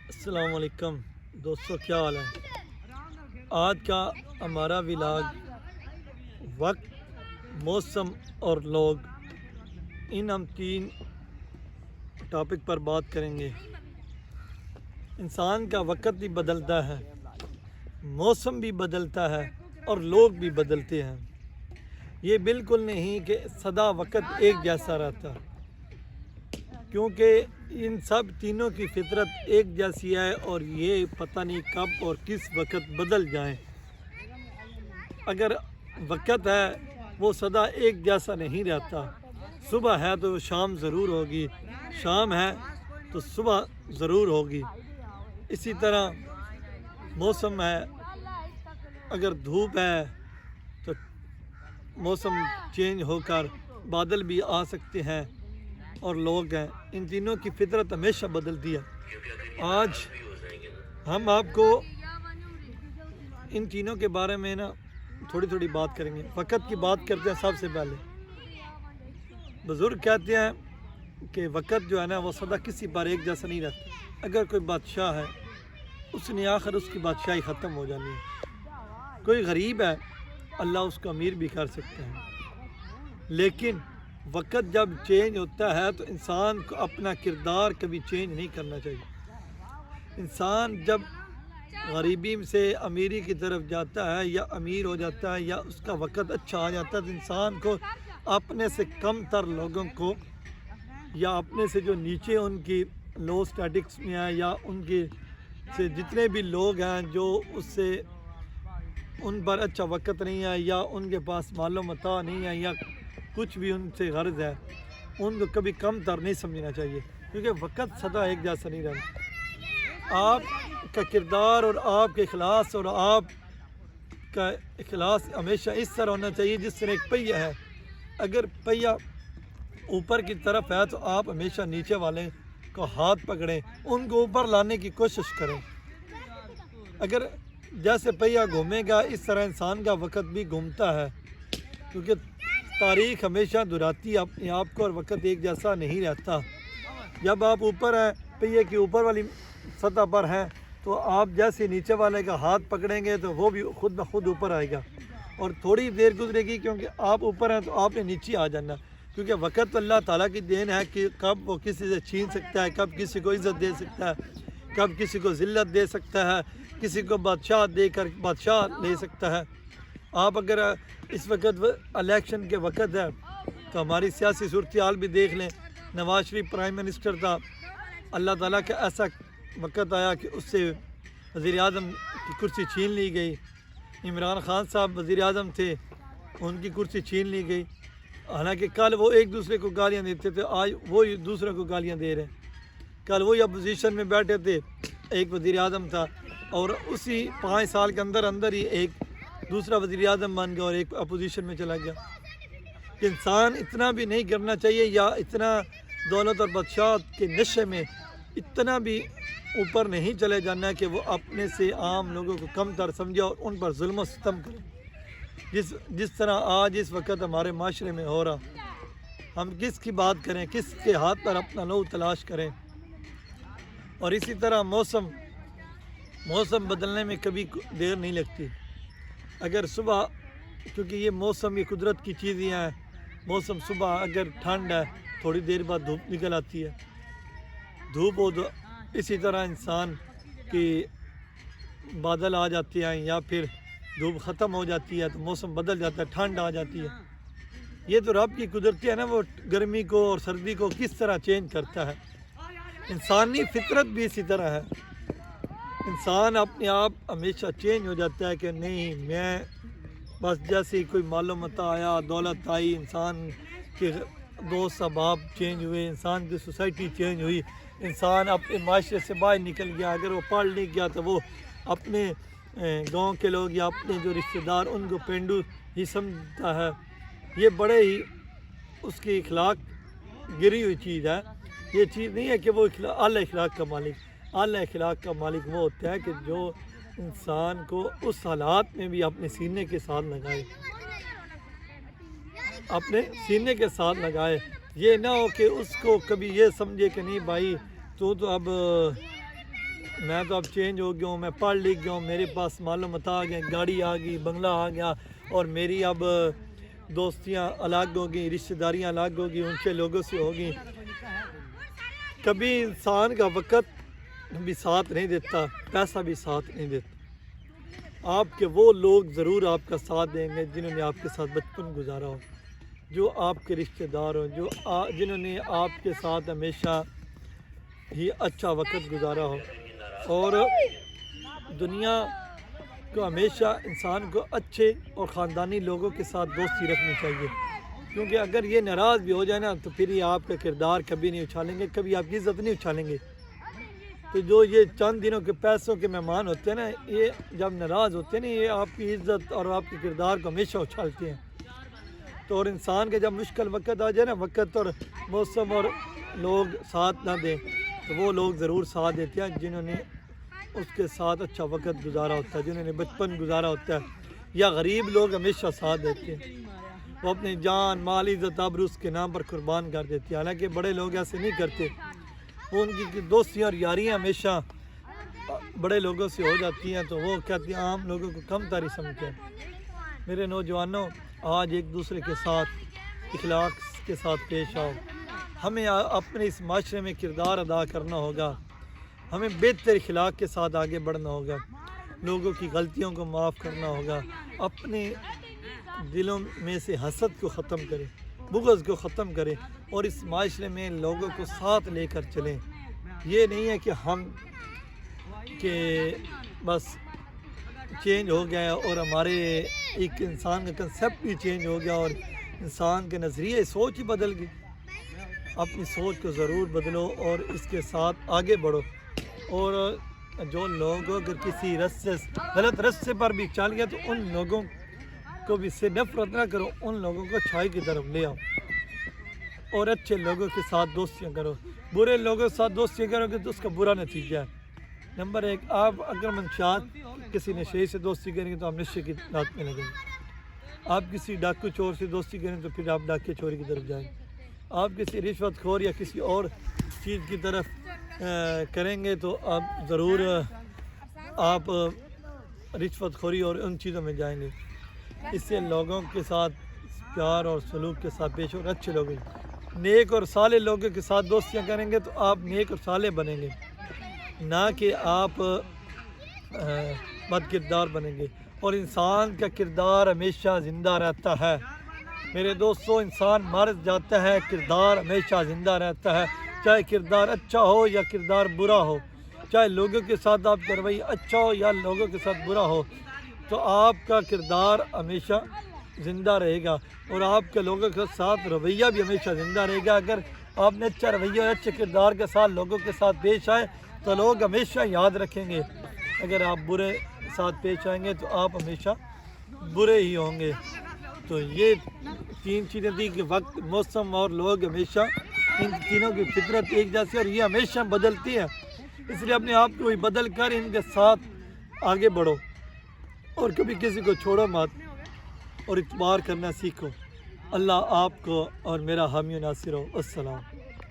السلام علیکم دوستو، کیا حال ہے؟ آج کا ہمارا ولاگ وقت، موسم اور لوگ، ان ہم تین ٹاپک پر بات کریں گے۔ انسان کا وقت بھی بدلتا ہے، موسم بھی بدلتا ہے اور لوگ بھی بدلتے ہیں۔ یہ بالکل نہیں کہ سدا وقت ایک جیسا رہتا، کیونکہ ان سب تینوں کی فطرت ایک جیسی ہے اور یہ پتہ نہیں کب اور کس وقت بدل جائیں۔ اگر وقت ہے وہ سدا ایک جیسا نہیں رہتا، صبح ہے تو شام ضرور ہوگی، شام ہے تو صبح ضرور ہوگی۔ اسی طرح موسم ہے، اگر دھوپ ہے تو موسم چینج ہو کر بادل بھی آ سکتے ہیں، اور لوگ ہیں، ان تینوں کی فطرت ہمیشہ بدلتی ہے۔ آج ہم آپ کو ان تینوں کے بارے میں تھوڑی بات کریں گے۔ وقت کی بات کرتے ہیں۔ سب سے پہلے بزرگ کہتے ہیں کہ وقت جو ہے نا وہ سدا کسی پر ایک جیسا نہیں رہتا۔ اگر کوئی بادشاہ ہے، اس نے آخر اس کی بادشاہی ختم ہو جانی ہے۔ کوئی غریب ہے، اللہ اس کو امیر بھی کر سکتے ہیں، لیکن وقت جب چینج ہوتا ہے تو انسان کو اپنا کردار کبھی چینج نہیں کرنا چاہیے۔ انسان جب غریبی سے امیری کی طرف جاتا ہے یا امیر ہو جاتا ہے یا اس کا وقت اچھا آ جاتا ہے، تو انسان کو اپنے سے کم تر لوگوں کو یا اپنے سے جو نیچے ان کی لو سٹیٹکس میں ہیں یا ان کے سے جتنے بھی لوگ ہیں جو اس سے ان پر اچھا وقت نہیں ہے یا ان کے پاس مال و متاع نہیں ہے یا کچھ بھی ان سے غرض ہے، ان کو کبھی کم تر نہیں سمجھنا چاہیے، کیونکہ وقت سدا ایک جیسا نہیں رہتا۔ آپ کا کردار اور آپ کے اخلاص اور آپ کا اخلاص ہمیشہ اس طرح ہونا چاہیے جس طرح ایک پہیہ ہے۔ اگر پہیہ اوپر کی طرف ہے تو آپ ہمیشہ نیچے والے کو ہاتھ پکڑیں، ان کو اوپر لانے کی کوشش کریں۔ اگر جیسے پہیہ گھومے گا اس طرح انسان کا وقت بھی گھومتا ہے، کیونکہ تاریخ ہمیشہ دہراتی ہے اپنے آپ کو، اور وقت ایک جیسا نہیں رہتا۔ جب آپ اوپر ہیں، پہیے کی اوپر والی سطح پر ہیں، تو آپ جیسے نیچے والے کا ہاتھ پکڑیں گے تو وہ بھی خود بخود اوپر آئے گا، اور تھوڑی دیر گزرے گی کیونکہ آپ اوپر ہیں تو آپ نے نیچے آ جانا، کیونکہ وقت اللہ تعالیٰ کی دین ہے کہ کب وہ کسی سے چھین سکتا ہے، کب کسی کو عزت دے سکتا ہے، کب کسی کو ذلت دے سکتا ہے، کسی کو بادشاہ دے کر بادشاہ لے سکتا ہے۔ آپ اگر اس وقت الیکشن کے وقت ہے تو ہماری سیاسی صورتحال بھی دیکھ لیں۔ نواز شریف پرائم منسٹر تھا، اللہ تعالیٰ کا ایسا وقت آیا کہ اس سے وزیر اعظم کی کرسی چھین لی گئی۔ عمران خان صاحب وزیر اعظم تھے، ان کی کرسی چھین لی گئی، حالانکہ کل وہ ایک دوسرے کو گالیاں دیتے تھے، آج وہ دوسرے کو گالیاں دے رہے ہیں۔ کل وہی اپوزیشن میں بیٹھے تھے، ایک وزیر اعظم تھا، اور اسی 5 سال کے اندر ہی ایک دوسرا وزیر اعظم بن گیا اور ایک اپوزیشن میں چلا گیا۔ کہ انسان اتنا بھی نہیں کرنا چاہیے، یا اتنا دولت اور بادشاہ کے نشے میں اتنا بھی اوپر نہیں چلے جانا کہ وہ اپنے سے عام لوگوں کو کم تر سمجھے اور ان پر ظلم و ستم کرے، جس طرح آج اس وقت ہمارے معاشرے میں ہو رہا۔ ہم کس کی بات کریں، کس کے ہاتھ پر اپنا لو تلاش کریں۔ اور اسی طرح موسم بدلنے میں کبھی دیر نہیں لگتی۔ اگر صبح، کیونکہ یہ موسم یہ قدرت کی چیزیں ہیں، موسم صبح اگر ٹھنڈ ہے تھوڑی دیر بعد دھوپ نکل آتی ہے، دھوپ ہو تو اسی طرح انسان کی بادل آ جاتے ہیں، یا پھر دھوپ ختم ہو جاتی ہے تو موسم بدل جاتا ہے، ٹھنڈ آ جاتی ہے۔ یہ تو رب کی قدرتی ہے نا، وہ گرمی کو اور سردی کو کس طرح چینج کرتا ہے۔ انسانی فطرت بھی اسی طرح ہے، انسان اپنے آپ ہمیشہ چینج ہو جاتا ہے کہ نہیں، میں بس جیسے کوئی مال و متاع آیا، دولت آئی، انسان کے دوست احباب چینج ہوئے، انسان کی سوسائٹی چینج ہوئی، انسان اپنے معاشرے سے باہر نکل گیا۔ اگر وہ پڑھ لکھ گیا تو وہ اپنے گاؤں کے لوگ یا اپنے جو رشتہ دار ان کو پینڈو ہی سمجھتا ہے۔ یہ بڑے ہی اس کی اخلاق گری ہوئی چیز ہے۔ یہ چیز نہیں ہے کہ وہ اعلیٰ اخلاق کا مالک، اعلیٰ اخلاق کا مالک وہ ہوتا ہے کہ جو انسان کو اس حالات میں بھی اپنے سینے کے ساتھ لگائے، اپنے سینے کے ساتھ لگائے۔ یہ نہ ہو کہ اس کو کبھی یہ سمجھے کہ نہیں بھائی تو اب میں تو اب چینج ہو گیا ہوں، میں پڑھ لکھ گیا ہوں، میرے پاس معلومات آ گئے، گاڑی آ گئی، بنگلہ آ گیا، اور میری اب دوستیاں الگ ہو گئیں، رشتہ داریاں الگ ہو گئی، اونچے لوگوں سے ہو گئیں۔ کبھی انسان کا وقت بھی ساتھ نہیں دیتا، پیسہ بھی ساتھ نہیں دیتا۔ آپ کے وہ لوگ ضرور آپ کا ساتھ دیں گے جنہوں نے آپ کے ساتھ بچپن گزارا ہو، جو آپ کے رشتہ دار ہوں، جنہوں نے آپ کے ساتھ ہمیشہ ہی اچھا وقت گزارا ہو۔ اور دنیا کو ہمیشہ انسان کو اچھے اور خاندانی لوگوں کے ساتھ دوستی رکھنی چاہیے، کیونکہ اگر یہ ناراض بھی ہو جائے نا تو پھر یہ آپ کا کردار کبھی نہیں اچھالیں گے، کبھی آپ کی عزت نہیں اچھالیں گے۔ تو جو یہ چند دنوں کے پیسوں کے مہمان ہوتے ہیں نا، یہ جب ناراض ہوتے ہیں نا، یہ آپ کی عزت اور آپ کے کردار کو ہمیشہ اچھالتے ہیں۔ تو اور انسان کے جب مشکل وقت آ جائے نا، وقت اور موسم اور لوگ ساتھ نہ دیں، تو وہ لوگ ضرور ساتھ دیتے ہیں جنہوں نے اس کے ساتھ اچھا وقت گزارا ہوتا ہے، جنہوں نے بچپن گزارا ہوتا ہے۔ یا غریب لوگ ہمیشہ ساتھ دیتے ہیں، وہ اپنی جان مال عزت آبرو اس کے نام پر قربان کر دیتے ہیں۔ حالانکہ بڑے لوگ ایسے نہیں کرتے، وہ ان کی دوستیاں اور یاریاں ہمیشہ بڑے لوگوں سے ہو جاتی ہیں، تو وہ کہتے ہیں عام لوگوں کو کم تاری سمجھتے ہیں۔ میرے نوجوانوں، آج ایک دوسرے کے ساتھ اخلاق کے ساتھ پیش آؤ۔ ہمیں اپنے اس معاشرے میں کردار ادا کرنا ہوگا، ہمیں بہتر اخلاق کے ساتھ آگے بڑھنا ہوگا، لوگوں کی غلطیوں کو معاف کرنا ہوگا، اپنے دلوں میں سے حسد کو ختم کریں، بغض کو ختم کریں، اور اس معاشرے میں لوگوں کو ساتھ لے کر چلیں۔ یہ نہیں ہے کہ بس چینج ہو گیا اور ہمارے ایک انسان کا کنسیپٹ بھی چینج ہو گیا اور انسان کے نظریے سوچ ہی بدل گئی۔ اپنی سوچ کو ضرور بدلو اور اس کے ساتھ آگے بڑھو، اور جو لوگ اگر کسی غلط رستے پر بھی چل گیا تو ان لوگوں کو بھی سے نفرت نہ کرو، ان لوگوں کو اچھائی کی طرف لے آؤ اور اچھے لوگوں کے ساتھ دوستیاں کرو۔ برے لوگوں کے ساتھ دوستیاں کرو گے تو اس کا برا نتیجہ ہے۔ نمبر 1، آپ اگر منشیات کسی نشے سے دوستی کریں گے تو آپ نشے کی لات میں لگیں گے۔ آپ کسی ڈاکو چور سے دوستی کریں تو پھر آپ ڈاکے چوری کی طرف جائیں گے۔ آپ کسی رشوت خور یا کسی اور چیز کی طرف کریں گے تو آپ ضرور رشوت خوری اور ان چیزوں میں جائیں گے۔ اس سے لوگوں کے ساتھ پیار اور سلوک کے ساتھ پیش اور اچھے لوگ نیک اور صالح لوگوں کے ساتھ دوستیاں کریں گے تو آپ نیک اور صالح بنیں گے، نہ کہ آپ بد کردار بنیں گے۔ اور انسان کا کردار ہمیشہ زندہ رہتا ہے میرے دوستو، انسان مر جاتا ہے، کردار ہمیشہ زندہ رہتا ہے، چاہے کردار اچھا ہو یا کردار برا ہو، چاہے لوگوں کے ساتھ آپ کا رویہ اچھا ہو یا لوگوں کے ساتھ برا ہو، تو آپ کا کردار ہمیشہ زندہ رہے گا اور آپ کے لوگوں کے ساتھ رویہ بھی ہمیشہ زندہ رہے گا۔ اگر آپ نے اچھا رویہ اور اچھے کردار کے ساتھ لوگوں کے ساتھ پیش آئے تو لوگ ہمیشہ یاد رکھیں گے، اگر آپ برے ساتھ پیش آئیں گے تو آپ ہمیشہ برے ہی ہوں گے۔ تو یہ 3 چیزیں تھیں کہ وقت، موسم اور لوگ، ہمیشہ ان تینوں کی فطرت ایک جیسی اور یہ ہمیشہ بدلتی ہے، اس لیے اپنے آپ کو بدل کر ان کے ساتھ آگے بڑھو اور کبھی کسی کو چھوڑو مت اور اعتبار کرنا سیکھو۔ اللہ آپ کو اور میرا حامی و ناصر ہو۔ السلام۔